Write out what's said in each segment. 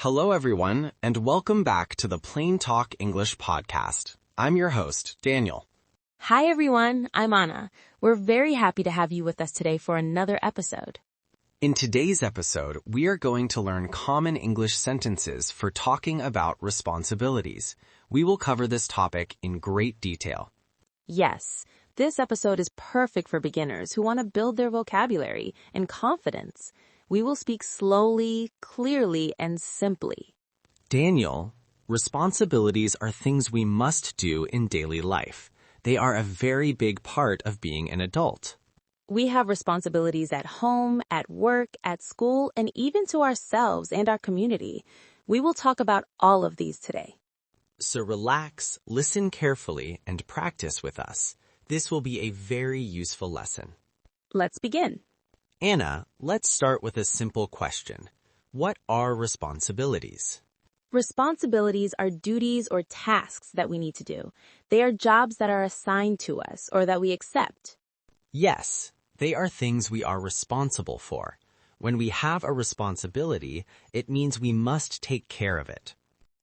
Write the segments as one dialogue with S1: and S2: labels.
S1: Hello, everyone, and welcome back to the Plain Talk English podcast. I'm your host, Daniel.
S2: Hi, everyone. I'm Anna. We're very happy to have you with us today for another episode.
S1: In today's episode, we are going to learn common English sentences for talking about responsibilities. We will cover this topic in great detail.
S2: Yes, this episode is perfect for beginners who want to build their vocabulary and confidence. We will speak slowly, clearly, and simply.
S1: Daniel, responsibilities are things we must do in daily life. They are a very big part of being an adult.
S2: We have responsibilities at home, at work, at school, and even to ourselves and our community. We will talk about all of these today.
S1: So relax, listen carefully, and practice with us. This will be a very useful lesson.
S2: Let's begin.
S1: Anna, let's start with a simple question. What are responsibilities?
S2: Responsibilities are duties or tasks that we need to do. They are jobs that are assigned to us or that we accept.
S1: Yes, they are things we are responsible for. When we have a responsibility, it means we must take care of it.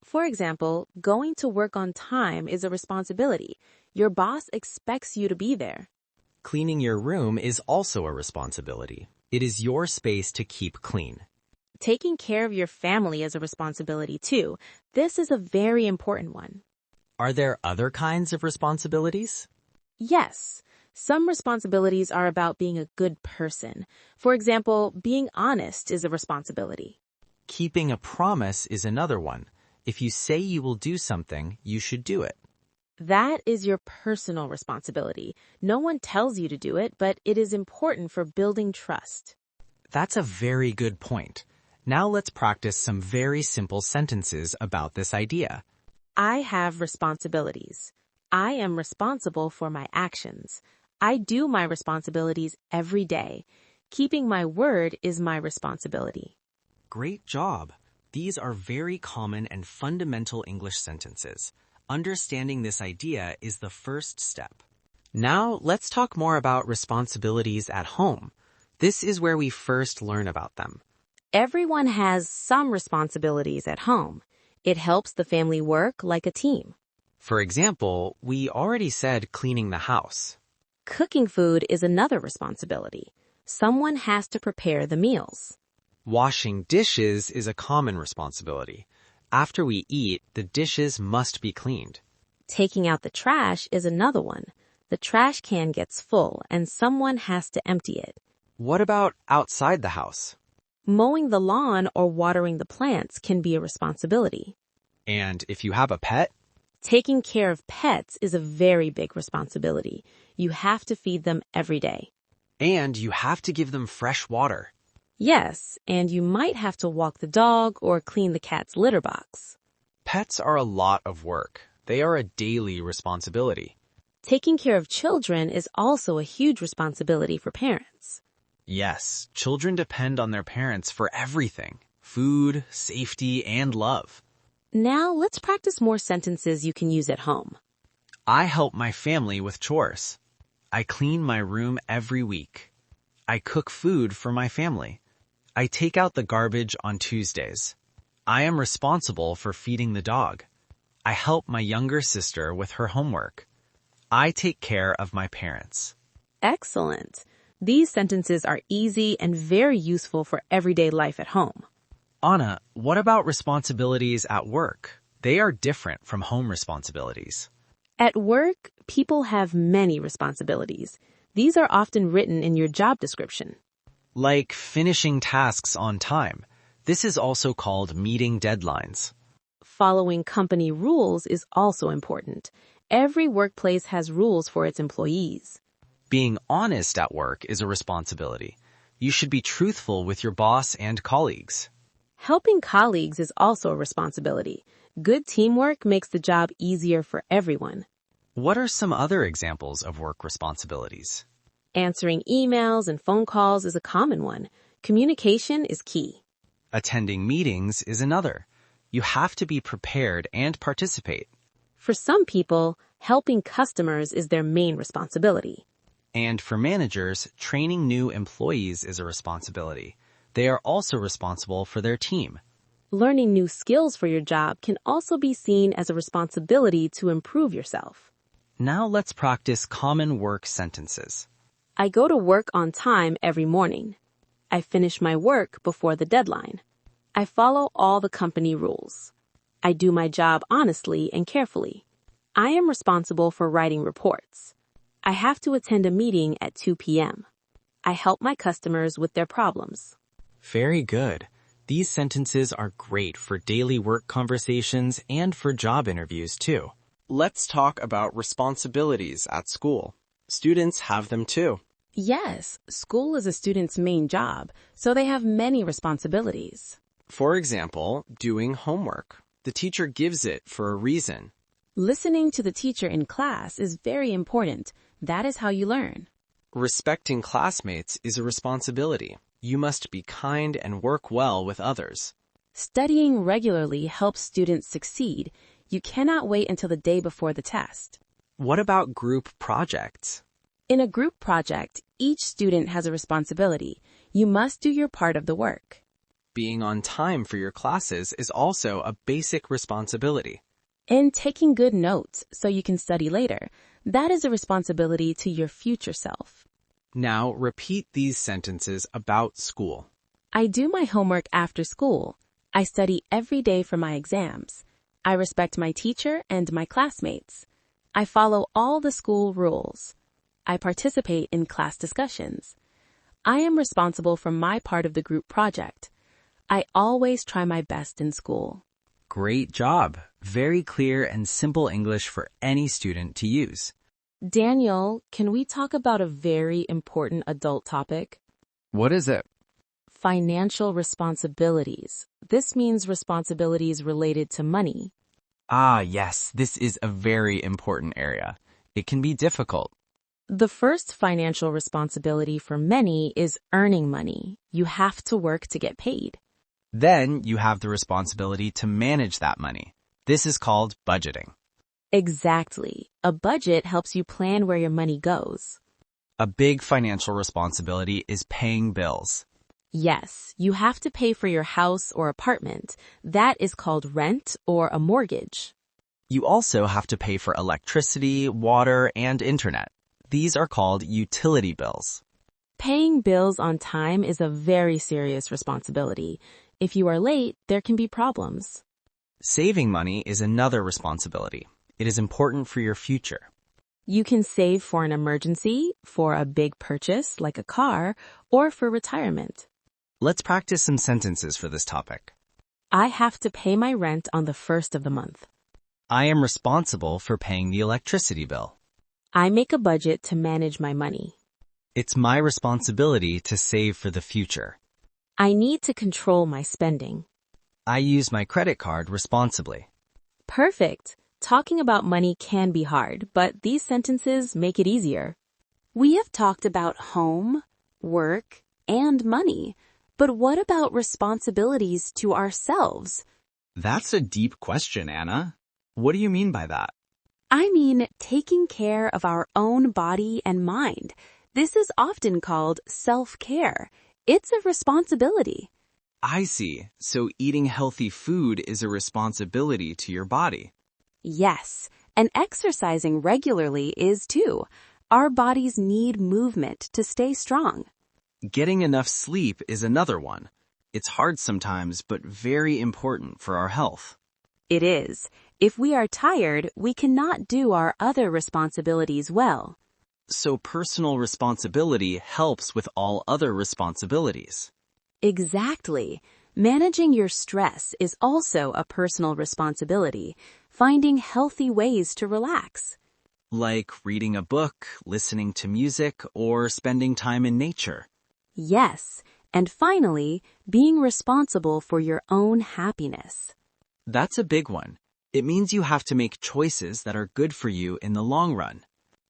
S2: For example, going to work on time is a responsibility. Your boss expects you to be there.
S1: Cleaning your room is also a responsibility. It is your space to keep clean.
S2: Taking care of your family is a responsibility too. This is a very important one.
S1: Are there other kinds of responsibilities?
S2: Yes, some responsibilities are about being a good person. For example, being honest is a responsibility.
S1: Keeping a promise is another one. If you say you will do something, you should do it.
S2: That is your personal responsibility. No one tells you to do it, but it is important for building trust.
S1: That's a very good point. Now let's practice some very simple sentences about this idea.
S2: I have responsibilities. I am responsible for my actions. I do my responsibilities every day. Keeping my word is my responsibility.
S1: Great job. These are very common and fundamental English sentences. Understanding this idea is the first step. Now, let's talk more about responsibilities at home. This is where we first learn about them.
S2: Everyone has some responsibilities at home. It helps the family work like a team.
S1: For example, we already said cleaning the house.
S2: Cooking food is another responsibility. Someone has to prepare the meals.
S1: Washing dishes is a common responsibility. After we eat, the dishes must be cleaned.
S2: Taking out the trash is another one. The trash can gets full and someone has to empty it.
S1: What about outside the house?
S2: Mowing the lawn or watering the plants can be a responsibility.
S1: And if you have a pet?
S2: Taking care of pets is a very big responsibility. You have to feed them every day.
S1: And you have to give them fresh water.
S2: Yes, and you might have to walk the dog or clean the cat's litter box.
S1: Pets are a lot of work. They are a daily responsibility.
S2: Taking care of children is also a huge responsibility for parents.
S1: Yes, children depend on their parents for everything. Food, safety, and love.
S2: Now let's practice more sentences you can use at home.
S1: I help my family with chores. I clean my room every week. I cook food for my family. I take out the garbage on Tuesdays. I am responsible for feeding the dog. I help my younger sister with her homework. I take care of my parents.
S2: Excellent. These sentences are easy and very useful for everyday life at home.
S1: Anna, what about responsibilities at work? They are different from home responsibilities.
S2: At work, people have many responsibilities. These are often written in your job description.
S1: Like finishing tasks on time. This is also called meeting deadlines.
S2: Following company rules is also important. Every workplace has rules for its employees.
S1: Being honest at work is a responsibility. You should be truthful with your boss and colleagues.
S2: Helping colleagues is also a responsibility. Good teamwork makes the job easier for everyone.
S1: What are some other examples of work responsibilities?
S2: Answering emails and phone calls is a common one. Communication is key.
S1: Attending meetings is another. You have to be prepared and participate.
S2: For some people, helping customers is their main responsibility.
S1: And for managers, training new employees is a responsibility. They are also responsible for their team.
S2: Learning new skills for your job can also be seen as a responsibility to improve yourself.
S1: Now let's practice common work sentences.
S2: I go to work on time every morning. I finish my work before the deadline. I follow all the company rules. I do my job honestly and carefully. I am responsible for writing reports. I have to attend a meeting at 2 p.m. I help my customers with their problems.
S1: Very good. These sentences are great for daily work conversations and for job interviews too.
S3: Let's talk about responsibilities at school. Students have them too.
S2: Yes, school is a student's main job, so they have many responsibilities.
S3: For example, doing homework. The teacher gives it for a reason.
S2: Listening to the teacher in class is very important. That is how you learn.
S3: Respecting classmates is a responsibility. You must be kind and work well with others.
S2: Studying regularly helps students succeed. You cannot wait until the day before the test.
S1: What about group projects?
S2: In a group project, each student has a responsibility. You must do your part of the work.
S3: Being on time for your classes is also a basic responsibility.
S2: And taking good notes so you can study later. That is a responsibility to your future self.
S3: Now repeat these sentences about school.
S2: I do my homework after school. I study every day for my exams. I respect my teacher and my classmates. I follow all the school rules. I participate in class discussions. I am responsible for my part of the group project. I always try my best in school.
S1: Great job. Very clear and simple English for any student to use.
S2: Daniel, can we talk about a very important adult topic?
S4: What is it?
S2: Financial responsibilities. This means responsibilities related to money.
S1: Ah, yes, this is a very important area. It can be difficult.
S2: The first financial responsibility for many is earning money. You have to work to get paid.
S1: Then you have the responsibility to manage that money. This is called budgeting.
S2: Exactly. A budget helps you plan where your money goes.
S1: A big financial responsibility is paying bills.
S2: Yes, you have to pay for your house or apartment. That is called rent or a mortgage.
S1: You also have to pay for electricity, water, and internet. These are called utility bills.
S2: Paying bills on time is a very serious responsibility. If you are late, there can be problems.
S1: Saving money is another responsibility. It is important for your future.
S2: You can save for an emergency, for a big purchase like a car, or for retirement.
S1: Let's practice some sentences for this topic.
S2: I have to pay my rent on the first of the month.
S1: I am responsible for paying the electricity bill.
S2: I make a budget to manage my money.
S1: It's my responsibility to save for the future.
S2: I need to control my spending.
S1: I use my credit card responsibly.
S2: Perfect. Talking about money can be hard, but these sentences make it easier. We have talked about home, work, and money. But what about responsibilities to ourselves?
S4: That's a deep question, Anna. What do you mean by that?
S2: I mean, taking care of our own body and mind. This is often called self-care. It's a responsibility.
S3: I see. So eating healthy food is a responsibility to your body.
S2: Yes, and exercising regularly is too. Our bodies need movement to stay strong.
S3: Getting enough sleep is another one. It's hard sometimes, but very important for our health.
S2: It is. If we are tired, we cannot do our other responsibilities well.
S3: So personal responsibility helps with all other responsibilities.
S2: Exactly. Managing your stress is also a personal responsibility. Finding healthy ways to relax.
S3: Like reading a book, listening to music, or spending time in nature.
S2: Yes, and finally, being responsible for your own happiness.
S3: That's a big one. It means you have to make choices that are good for you in the long run.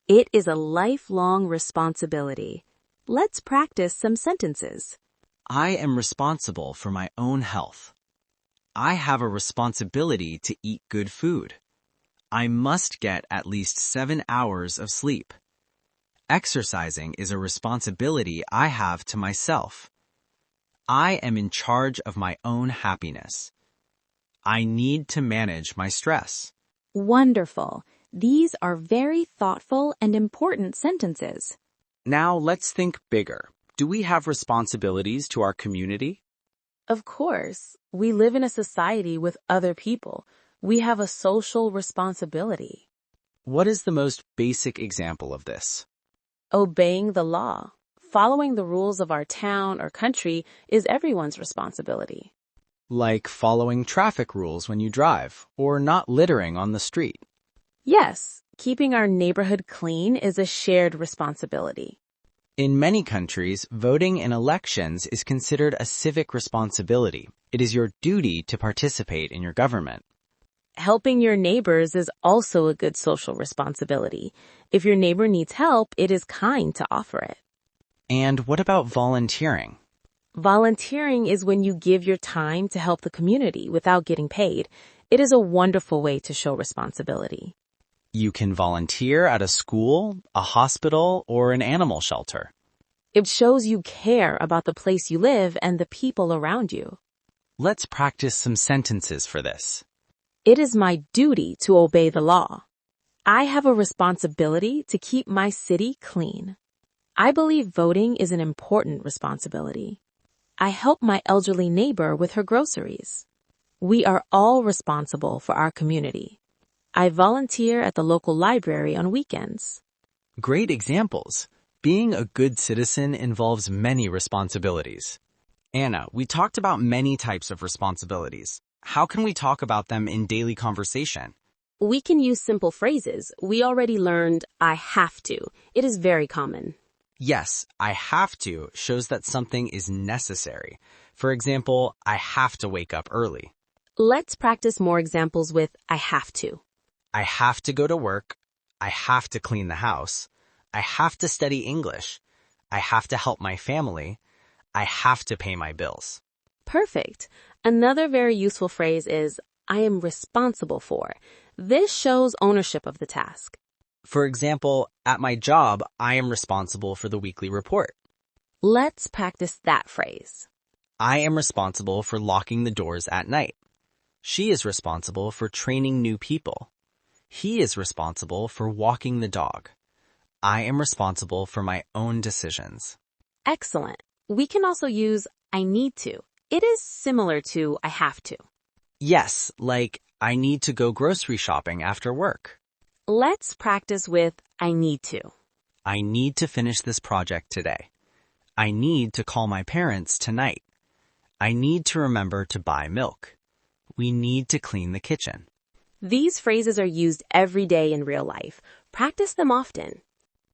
S2: It is a lifelong responsibility. Let's practice some sentences.
S3: I am responsible for my own health. I have a responsibility to eat good food. I must get at least 7 hours of sleep. Exercising is a responsibility I have to myself. I am in charge of my own happiness. I need to manage my stress.
S2: Wonderful. These are very thoughtful and important sentences.
S4: Now let's think bigger. Do we have responsibilities to our community?
S2: Of course, we live in a society with other people. We have a social responsibility.
S4: What is the most basic example of this?
S2: Obeying the law, following the rules of our town or country is everyone's responsibility.
S4: Like following traffic rules when you drive, or not littering on the street.
S2: Yes, keeping our neighborhood clean is a shared responsibility.
S3: In many countries, voting in elections is considered a civic responsibility. It is your duty to participate in your government.
S2: Helping your neighbors is also a good social responsibility. If your neighbor needs help, it is kind to offer it.
S3: And what about volunteering?
S2: Volunteering is when you give your time to help the community without getting paid. It is a wonderful way to show responsibility.
S3: You can volunteer at a school, a hospital, or an animal shelter.
S2: It shows you care about the place you live and the people around you.
S3: Let's practice some sentences for this.
S2: It is my duty to obey the law. I have a responsibility to keep my city clean. I believe voting is an important responsibility. I help my elderly neighbor with her groceries. We are all responsible for our community. I volunteer at the local library on weekends.
S3: Great examples. Being a good citizen involves many responsibilities. Anna, we talked about many types of responsibilities. How can we talk about them in daily conversation?
S2: We can use simple phrases. We already learned, I have to. It is very common.
S3: Yes, I have to shows that something is necessary. For example, I have to wake up early.
S2: Let's practice more examples with I have to.
S3: I have to go to work. I have to clean the house. I have to study English. I have to help my family. I have to pay my bills.
S2: Perfect. Another very useful phrase is I am responsible for. This shows ownership of the task.
S3: For example, at my job, I am responsible for the weekly report.
S2: Let's practice that phrase.
S3: I am responsible for locking the doors at night. She is responsible for training new people. He is responsible for walking the dog. I am responsible for my own decisions.
S2: Excellent. We can also use I need to. It is similar to I have to.
S3: Yes, like I need to go grocery shopping after work.
S2: Let's practice with I need to.
S3: I need to finish this project today. I need to call my parents tonight. I need to remember to buy milk. We need to clean the kitchen.
S2: These phrases are used every day in real life. Practice them often.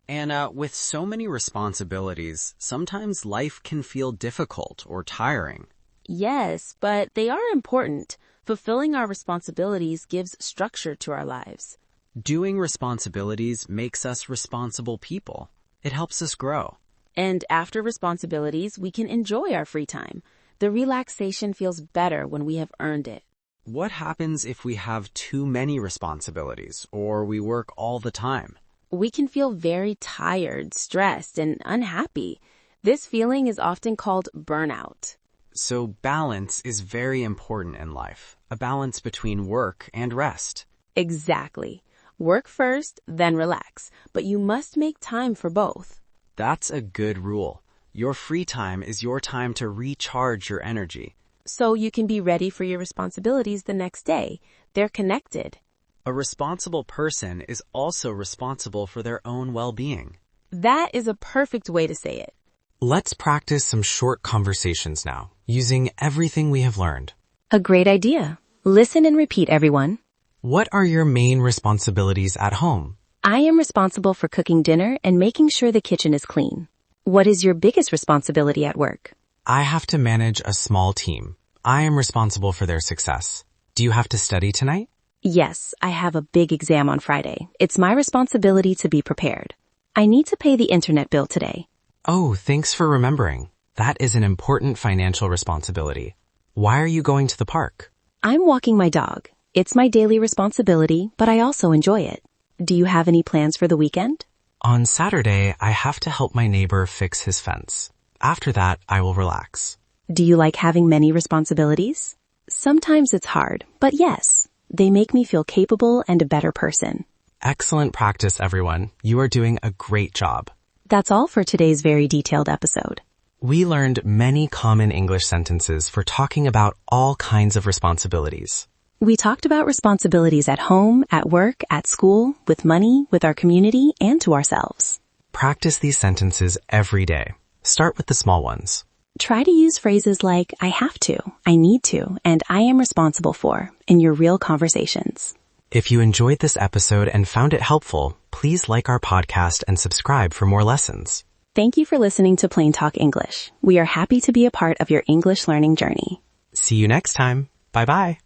S3: Anna, with so many responsibilities, sometimes life can feel difficult or tiring.
S2: Yes, but they are important. Fulfilling our responsibilities gives structure to our lives.
S3: Doing responsibilities makes us responsible people. It helps us grow.
S2: And after responsibilities, we can enjoy our free time. The relaxation feels better when we have earned it.
S3: What happens if we have too many responsibilities or we work all the time?
S2: We can feel very tired, stressed, and unhappy. This feeling is often called burnout.
S3: So balance is very important in life, a balance between work and rest.
S2: Exactly. Work first, then relax, but you must make time for both.
S3: That's a good rule. Your free time is your time to recharge your energy.
S2: So you can be ready for your responsibilities the next day. They're connected.
S3: A responsible person is also responsible for their own well-being.
S2: That is a perfect way to say it.
S5: Let's practice some short conversations now, using everything we have learned.
S2: A great idea. Listen and repeat, everyone.
S5: What are your main responsibilities at home?
S2: I am responsible for cooking dinner and making sure the kitchen is clean. What is your biggest responsibility at work?
S5: I have to manage a small team. I am responsible for their success. Do you have to study tonight?
S2: Yes, I have a big exam on Friday. It's my responsibility to be prepared. I need to pay the internet bill today.
S5: Oh, thanks for remembering. That is an important financial responsibility. Why are you going to the park?
S2: I'm walking my dog. It's my daily responsibility, but I also enjoy it. Do you have any plans for the weekend?
S5: On Saturday, I have to help my neighbor fix his fence. After that, I will relax.
S2: Do you like having many responsibilities? Sometimes it's hard, but yes, they make me feel capable and a better person.
S5: Excellent practice, everyone. You are doing a great job.
S2: That's all for today's very detailed episode.
S5: We learned many common English sentences for talking about all kinds of responsibilities.
S2: We talked about responsibilities at home, at work, at school, with money, with our community, and to ourselves.
S5: Practice these sentences every day. Start with the small ones.
S2: Try to use phrases like I have to, I need to, and I am responsible for in your real conversations.
S5: If you enjoyed this episode and found it helpful, please like our podcast and subscribe for more lessons.
S2: Thank you for listening to Plain Talk English. We are happy to be a part of your English learning journey.
S5: See you next time. Bye-bye.